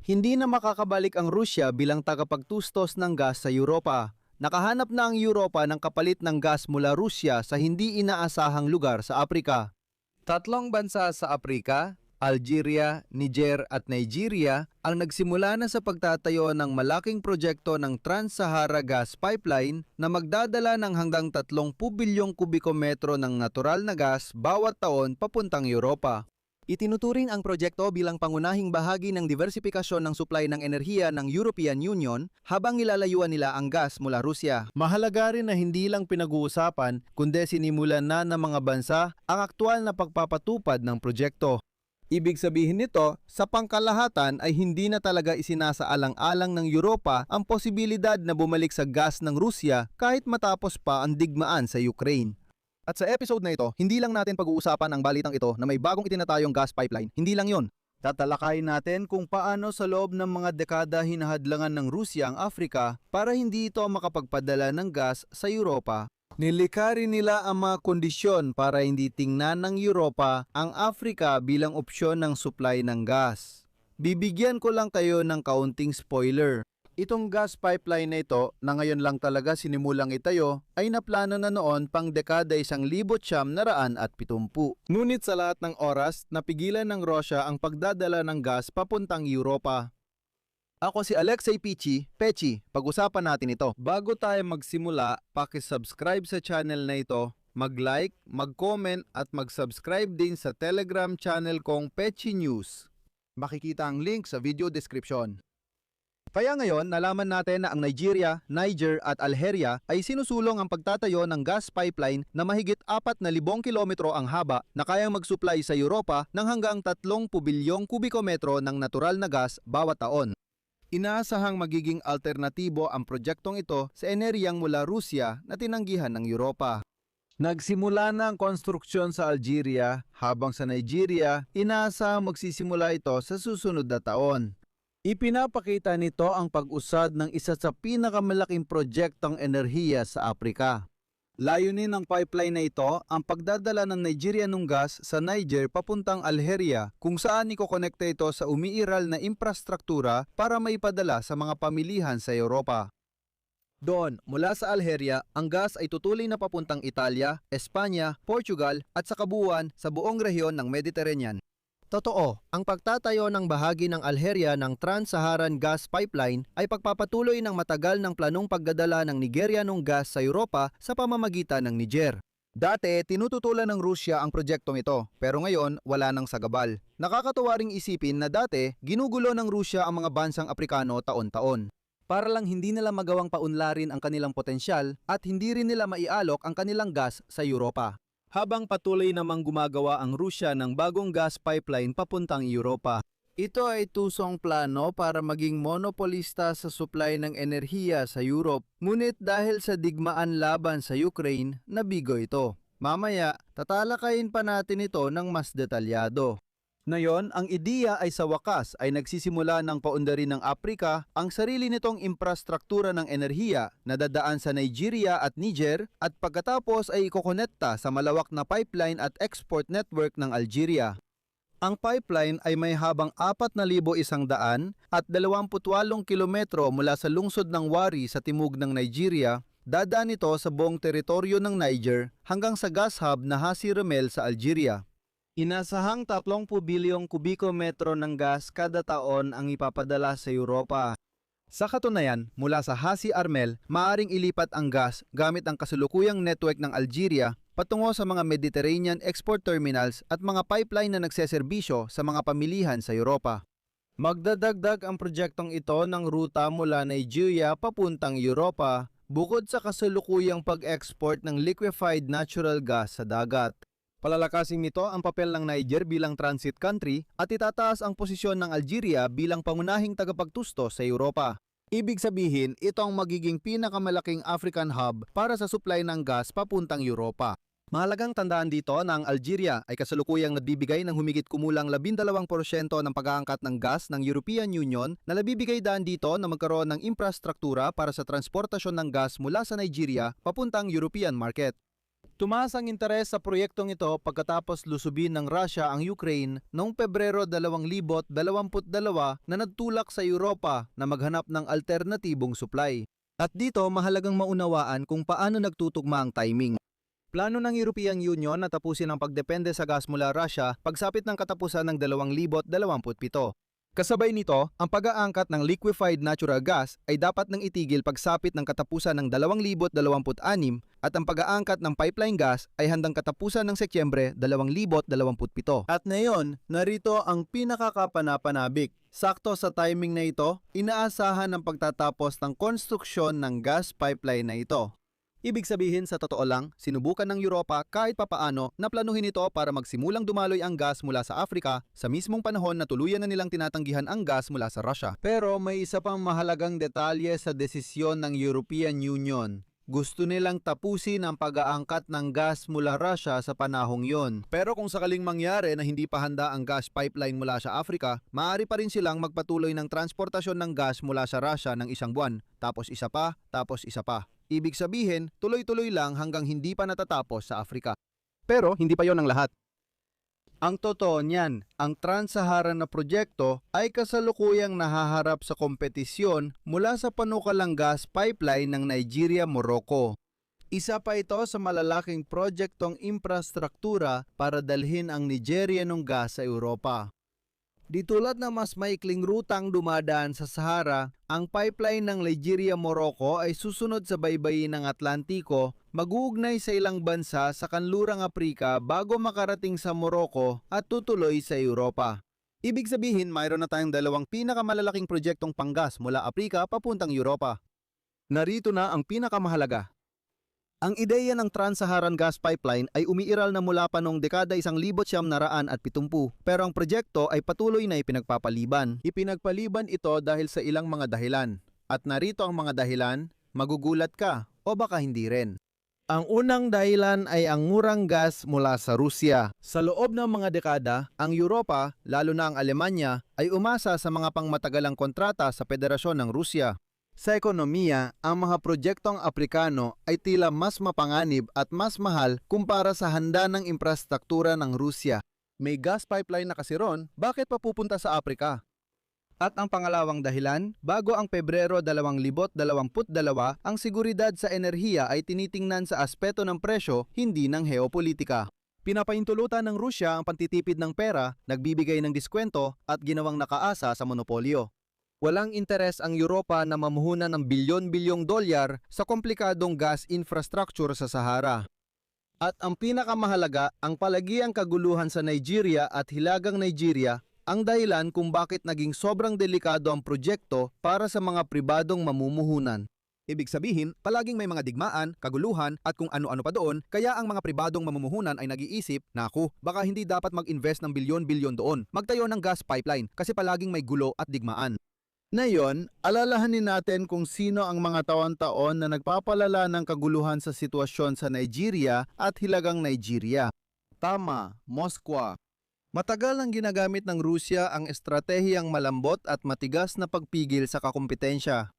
Hindi na makakabalik ang Rusya bilang tagapagtustos ng gas sa Europa. Nakahanap na ang Europa ng kapalit ng gas mula Rusya sa hindi inaasahang lugar sa Aprika. Tatlong bansa sa Aprika, Algeria, Niger at Nigeria ang nagsimula na sa pagtatayo ng malaking proyekto ng Trans-Sahara Gas Pipeline na magdadala ng hanggang 30 bilyong kubikometro ng natural na gas bawat taon papuntang Europa. Itinuturing ang proyekto bilang pangunahing bahagi ng diversifikasyon ng supply ng enerhiya ng European Union habang nilalayuan nila ang gas mula Rusya. Mahalaga rin na hindi lang pinag-uusapan kundi sinimulan na ng mga bansa ang aktwal na pagpapatupad ng proyekto. Ibig sabihin nito, sa pangkalahatan ay hindi na talaga isinasaalang-alang ng Europa ang posibilidad na bumalik sa gas ng Rusya kahit matapos pa ang digmaan sa Ukraine. At sa episode na ito, hindi lang natin pag-uusapan ang balitang ito na may bagong itinatayong gas pipeline. Hindi lang yon. Tatalakayin natin kung paano sa loob ng mga dekada hinahadlangan ng Rusya ang Afrika para hindi ito makapagpadala ng gas sa Europa. Nilikha rin nila ang mga kondisyon para hindi tingnan ng Europa ang Afrika bilang opsyon ng supply ng gas. Bibigyan ko lang kayo ng kaunting spoiler. Itong gas pipeline na ito na ngayon lang talaga sinimulang itayo ay naplano na noon pang dekada 1970. Ngunit sa lahat ng oras, napigilan ng Rusya ang pagdadala ng gas papuntang Europa. Ako si Alexei Pechi, pag-usapan natin ito. Bago tayo magsimula, paki-subscribe sa channel na ito, mag-like, mag-comment at mag-subscribe din sa Telegram channel kong Pechi News. Makikita ang link sa video description. Kaya ngayon, nalaman natin na ang Nigeria, Niger at Algeria ay sinusulong ang pagtatayo ng gas pipeline na mahigit 4,000 kilometro ang haba na kayang mag-supply sa Europa ng hanggang 30 bilyong kubikometro ng natural na gas bawat taon. Inaasahang magiging alternatibo ang projektong ito sa enerhiyang mula Rusya na tinanggihan ng Europa. Nagsimula na ang konstruksyon sa Algeria habang sa Nigeria, inaasahang magsisimula ito sa susunod na taon. Ipinapakita nito ang pag-usad ng isa sa pinakamalaking projektong enerhiya sa Aprika. Layunin ng pipeline na ito ang pagdadala ng Nigerian gas sa Niger papuntang Algeria kung saan ikokonekta ito sa umiiral na infrastruktura para maipadala sa mga pamilihan sa Europa. Doon, mula sa Algeria, ang gas ay tutuloy na papuntang Italia, Espanya, Portugal at sa kabuuan sa buong rehiyon ng Mediterranean. Totoo, ang pagtatayo ng bahagi ng Algeria ng Trans-Saharan Gas Pipeline ay pagpapatuloy ng matagal ng planong pagdadala ng Nigerianong gas sa Europa sa pamamagitan ng Niger. Dati, tinututulan ng Rusya ang projektong ito, pero ngayon wala nang sagabal. Nakakatuwa ring isipin na dati, ginugulo ng Rusya ang mga bansang Aprikano taon-taon. Para lang hindi nila magawang paunlarin ang kanilang potensyal at hindi rin nila maialok ang kanilang gas sa Europa. Habang patuloy namang gumagawa ang Rusya ng bagong gas pipeline papuntang Europa. Ito ay tusong plano para maging monopolista sa supply ng enerhiya sa Europe, ngunit dahil sa digmaan laban sa Ukraine, nabigo ito. Mamaya, tatalakayin pa natin ito ng mas detalyado. Ngayon, ang ideya ay sa wakas ay nagsisimula ng paundarin ng Aprika ang sarili nitong infrastruktura ng enerhiya na dadaan sa Nigeria at Niger at pagkatapos ay ikokonekta sa malawak na pipeline at export network ng Algeria. Ang pipeline ay may habang 4,100 at 28 kilometro mula sa lungsod ng Wari sa timog ng Nigeria, dadaan ito sa buong teritoryo ng Niger hanggang sa gas hub na Hassi R'Mel sa Algeria. Inasahang 30 bilyong kubikometro ng gas kada taon ang ipapadala sa Europa. Sa katunayan, mula sa Hassi R'Mel, maaaring ilipat ang gas gamit ang kasalukuyang network ng Algeria patungo sa mga Mediterranean export terminals at mga pipeline na nagseserbisyo sa mga pamilihan sa Europa. Magdadagdag ang projektong ito ng ruta mula Nigeria papuntang Europa bukod sa kasalukuyang pag-export ng liquefied natural gas sa dagat. Palalakasin nito ang papel ng Niger bilang transit country at itataas ang posisyon ng Algeria bilang pangunahing tagapagtusto sa Europa. Ibig sabihin, ito ang magiging pinakamalaking African hub para sa supply ng gas papuntang Europa. Mahalagang tandaan dito na ang Algeria ay kasalukuyang nagbibigay ng humigit kumulang 12% ng pag-aangkat ng gas ng European Union na nabibigay daan dito na magkaroon ng infrastruktura para sa transportasyon ng gas mula sa Nigeria papuntang European market. Tumaas ang interes sa proyektong ito pagkatapos lusubin ng Russia ang Ukraine noong Pebrero 2022 na nagtulak sa Europa na maghanap ng alternatibong supply. At dito mahalagang maunawaan kung paano nagtutugma ang timing. Plano ng European Union na tapusin ang pagdepende sa gas mula Russia pagsapit ng katapusan ng 2027. Kasabay nito, ang pag-aangkat ng liquefied natural gas ay dapat nang itigil pagsapit ng katapusan ng 2026 at ang pag-aangkat ng pipeline gas ay handang katapusan ng Setyembre 2027. At ngayon, narito ang pinakakapanapanabik. Sakto sa timing na ito, inaasahan ang pagtatapos ng konstruksyon ng gas pipeline na ito. Ibig sabihin sa totoo lang, sinubukan ng Europa kahit papaano na planuhin ito para magsimulang dumaloy ang gas mula sa Afrika sa mismong panahon na tuluyan na nilang tinatanggihan ang gas mula sa Russia. Pero may isa pang mahalagang detalye sa desisyon ng European Union. Gusto nilang tapusin ang pag-aangkat ng gas mula Russia sa panahong yon. Pero kung sakaling mangyari na hindi pa handa ang gas pipeline mula sa Afrika, maaari pa rin silang magpatuloy ng transportasyon ng gas mula sa Russia ng isang buwan, tapos isa pa, tapos isa pa. Ibig sabihin, tuloy-tuloy lang hanggang hindi pa natatapos sa Afrika. Pero hindi pa yon ang lahat. Ang totoo niyan, ang Trans-Saharan na proyekto ay kasalukuyang nahaharap sa kompetisyon mula sa panukalang gas pipeline ng Nigeria-Morocco. Isa pa ito sa malalaking proyektong infrastruktura para dalhin ang Nigerianong gas sa Europa. Di tulad na mas maikling rutang dumadaan sa Sahara, ang pipeline ng Nigeria-Morocco ay susunod sa baybayin ng Atlantiko, mag-uugnay sa ilang bansa sa kanlurang Afrika bago makarating sa Morocco at tutuloy sa Europa. Ibig sabihin, mayroon na tayong dalawang pinakamalalaking proyektong panggas mula Afrika papuntang Europa. Narito na ang pinakamahalaga. Ang ideya ng Trans-Saharan Gas Pipeline ay umiiral na mula pa noong dekada 1970 pero ang proyekto ay patuloy na ipinagpapaliban. Ipinagpaliban ito dahil sa ilang mga dahilan. At narito ang mga dahilan, magugulat ka o baka hindi rin. Ang unang dahilan ay ang murang gas mula sa Rusya. Sa loob ng mga dekada, ang Europa, lalo na ang Alemanya, ay umasa sa mga pangmatagalang kontrata sa Federasyon ng Rusya. Sa ekonomiya, ang mga proyektong Aprikano ay tila mas mapanganib at mas mahal kumpara sa handa ng infrastruktura ng Rusya. May gas pipeline na kasi ron, bakit pa pupunta sa Afrika? At ang pangalawang dahilan, bago ang Pebrero 2022, ang seguridad sa enerhiya ay tinitingnan sa aspeto ng presyo, hindi ng geopolitika. Pinapaintulutan ng Rusya ang pantitipid ng pera, nagbibigay ng diskwento at ginawang nakaasa sa monopolyo. Walang interes ang Europa na mamuhunan ng bilyon-bilyong dolyar sa komplikadong gas infrastructure sa Sahara. At ang pinakamahalaga, ang palagiang kaguluhan sa Nigeria at Hilagang Nigeria ang dahilan kung bakit naging sobrang delikado ang proyekto para sa mga pribadong mamumuhunan. Ibig sabihin, palaging may mga digmaan, kaguluhan at kung ano-ano pa doon, kaya ang mga pribadong mamumuhunan ay nag-iisip, naku, baka hindi dapat mag-invest ng bilyon-bilyon doon, magtayo ng gas pipeline kasi palaging may gulo at digmaan. Ngayon, alalahanin natin kung sino ang mga taon-taon na nagpapalala ng kaguluhan sa sitwasyon sa Nigeria at Hilagang Nigeria. Tama, Moskwa. Matagal nang ginagamit ng Rusya ang estratehiyang malambot at matigas na pagpigil sa kakumpetensya.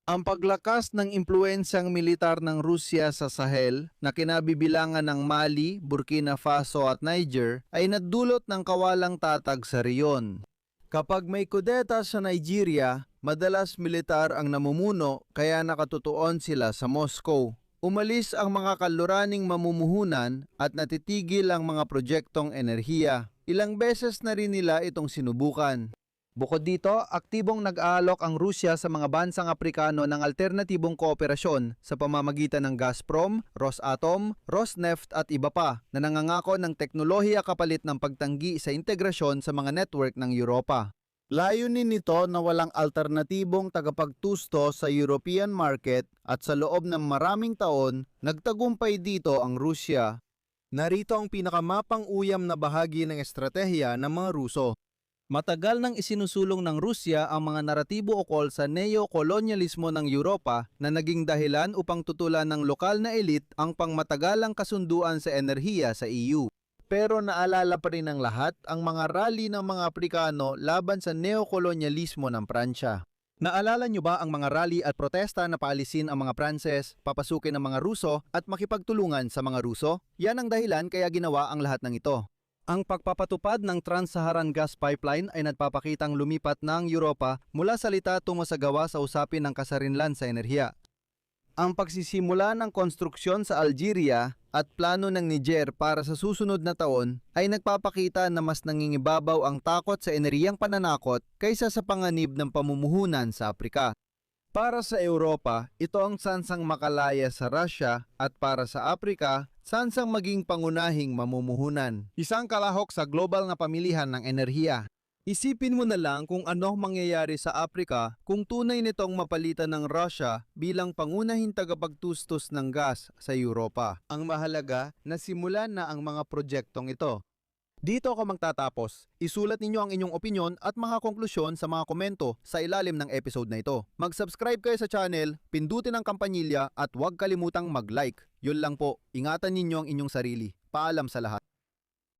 Ang paglakas ng impluensyang militar ng Rusya sa Sahel na kinabibilangan ng Mali, Burkina Faso at Niger ay nagdulot ng kawalang tatag sa riyon. Kapag may kudeta sa Nigeria, madalas militar ang namumuno kaya nakatutuon sila sa Moscow. Umalis ang mga kaluraning mamumuhunan at natitigil ang mga proyektong enerhiya. Ilang beses na rin nila itong sinubukan. Bukod dito, aktibong nag-aalok ang Rusya sa mga bansang Aprikano ng alternatibong kooperasyon sa pamamagitan ng Gazprom, Rosatom, Rosneft at iba pa na nangangako ng teknolohiya kapalit ng pagtanggi sa integrasyon sa mga network ng Europa. Layunin nito na walang alternatibong tagapagtusto sa European market at sa loob ng maraming taon, nagtagumpay dito ang Rusya. Narito ang pinakamapang-uyam na bahagi ng estratehiya ng mga Ruso. Matagal nang isinusulong ng Rusya ang mga naratibo ukol sa neo-kolonyalismo ng Europa na naging dahilan upang tutulan ng lokal na elite ang pangmatagalang kasunduan sa enerhiya sa EU. Pero naalala pa rin ng lahat ang mga rally ng mga Aprikano laban sa neo-kolonyalismo ng Pransya. Naalala nyo ba ang mga rally at protesta na paalisin ang mga Pranses, papasukin ang mga Ruso at makipagtulungan sa mga Ruso? Yan ang dahilan kaya ginawa ang lahat ng ito. Ang pagpapatupad ng Trans-Saharan Gas Pipeline ay nagpapakitang lumipat na ang Europa mula salita tungo sa gawa sa usapin ng kasarinlan sa enerhiya. Ang pagsisimula ng konstruksyon sa Algeria at plano ng Niger para sa susunod na taon ay nagpapakita na mas nangingibabaw ang takot sa enerhiyang pananakot kaysa sa panganib ng pamumuhunan sa Afrika. Para sa Europa, ito ang sansang makalaya sa Russia at para sa Afrika, sansang maging pangunahing mamumuhunan. Isang kalahok sa global na pamilihan ng enerhiya. Isipin mo na lang kung ano mangyayari sa Afrika kung tunay nitong mapalitan ng Russia bilang pangunahing tagapagtustos ng gas sa Europa. Ang mahalaga na simulan na ang mga projektong ito. Dito ako magtatapos. Isulat ninyo ang inyong opinyon at mga konklusyon sa mga komento sa ilalim ng episode na ito. Mag-subscribe kayo sa channel, pindutin ang kampanilya at huwag kalimutang mag-like. Yun lang po, ingatan ninyo ang inyong sarili. Paalam sa lahat.